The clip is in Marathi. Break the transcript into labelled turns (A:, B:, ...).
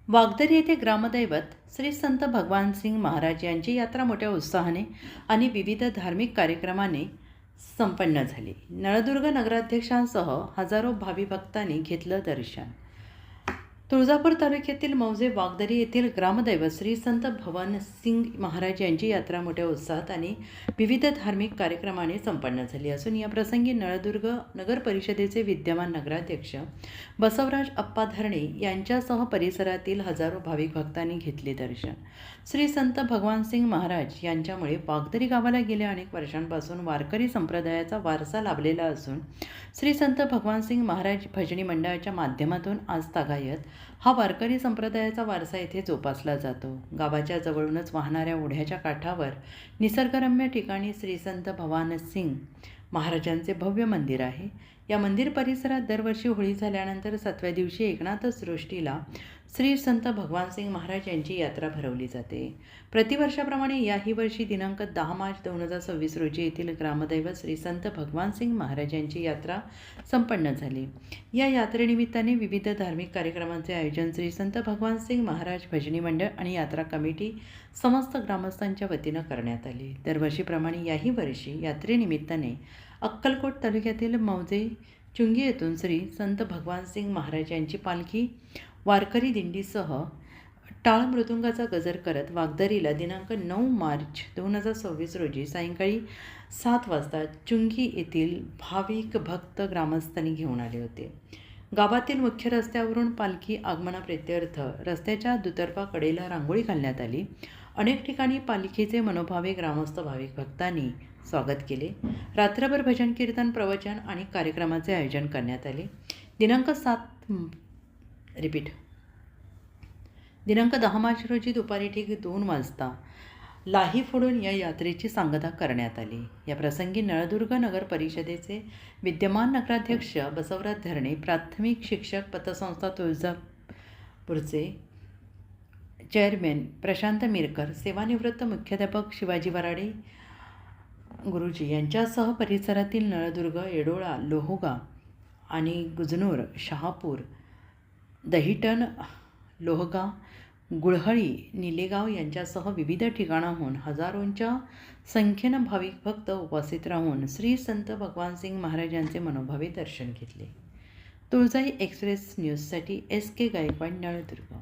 A: वागदरी येथे ग्रामदैवत श्री संत भगवानसिंग महाराज यांची यात्रा मोठ्या उत्साहाने आणि विविध धार्मिक कार्यक्रमाने संपन्न झाली. नळदुर्ग नगराध्यक्षांसह हजारो भावी भक्तांनी घेतलं दर्शन. तुळजापूर तालुक्यातील मौजे वागदरी येथील ग्रामदैवत श्री संत भगवानसिंग महाराज यांची यात्रा मोठ्या उत्साहात आणि विविध धार्मिक कार्यक्रमाने संपन्न झाली असून या प्रसंगी नळदुर्ग नगर परिषदेचे विद्यमान नगराध्यक्ष बसवराज अप्पा धरणे यांच्यासह परिसरातील हजारो भाविक भक्तांनी घेतले दर्शन. श्री संत भगवानसिंग महाराज यांच्यामुळे वागदरी गावाला गेल्या अनेक वर्षांपासून वारकरी संप्रदायाचा वारसा लाभलेला असून श्री संत भगवानसिंग महाराज भजनी मंडळाच्या माध्यमातून आजतागायत हा वारकरी संप्रदायाचा वारसा येथे जोपासला जातो. गावाच्या जवळूनच वाहणाऱ्या ओढ्याच्या काठावर निसर्गरम्य ठिकाणी श्री संत भगवानसिंग महाराजांचे भव्य मंदिर आहे. या मंदिर परिसरात दरवर्षी होळी झाल्यानंतर 7व्या दिवशी एकनाथ सृष्टीला श्री संत भगवानसिंग महाराज यांची यात्रा भरवली जाते. प्रतिवर्षाप्रमाणे याही वर्षी दिनांक 10 मार्च 2026 रोजी येथील ग्रामदैवत श्री संत भगवानसिंग महाराज यांची यात्रा संपन्न झाली. या यात्रेनिमित्ताने विविध धार्मिक कार्यक्रमांचे आयोजन श्री संत भगवानसिंग महाराज भजनी मंडळ आणि यात्रा कमिटी समस्त ग्रामस्थांच्या वतीनं करण्यात आली. दरवर्षीप्रमाणे याही वर्षी यात्रेनिमित्ताने अक्कलकोट तालुक्यातील मौजे चुंगी येथून श्री संत भगवानसिंग महाराज यांची पालखी वारकरी दिंडीसह टाळ मृदुंगाचा गजर करत वागदरीला दिनांक 9 मार्च 2026 रोजी सायंकाळी 7 वाजता चुंगी येथील भाविक भक्त ग्रामस्थांनी घेऊन आले होते. गावातील मुख्य रस्त्यावरून पालखी आगमनाप्रित्यर्थ रस्त्याच्या दुतर्फा कडेला रांगोळी घालण्यात आली. अनेक ठिकाणी पालखीचे मनोभावे ग्रामस्थ भाविक भक्तांनी स्वागत केले. रात्रभर भजन कीर्तन प्रवचन आणि कार्यक्रमाचे आयोजन करण्यात आले. दिनांक 10 मार्च रोजी दुपारी ठीक 2 वाजता लाही फोडून या यात्रेची सांगता करण्यात आली. या प्रसंगी नळदुर्ग नगर परिषदेचे विद्यमान नगराध्यक्ष बसवराज धरणे, प्राथमिक शिक्षक पतसंस्था तुळजापूरचे चेअरमॅन प्रशांत मिरकर, सेवानिवृत्त मुख्याध्यापक शिवाजी वराडे गुरुजी यांच्यासह परिसरातील नळदुर्ग, येडोळा, लोहोगा आणि गुजनूर, शहापूर, दहिटण, लोहगाव, गुळहळी, निलेगाव यांच्यासह विविध ठिकाणाहून हजारोंच्या संख्येनं भाविक भक्त उपस्थित राहून श्री संत भगवानसिंग महाराज यांचे मनोभावे दर्शन घेतले. तुळजाई एक्सप्रेस न्यूजसाठी SK गायकवाड, नळदुर्ग.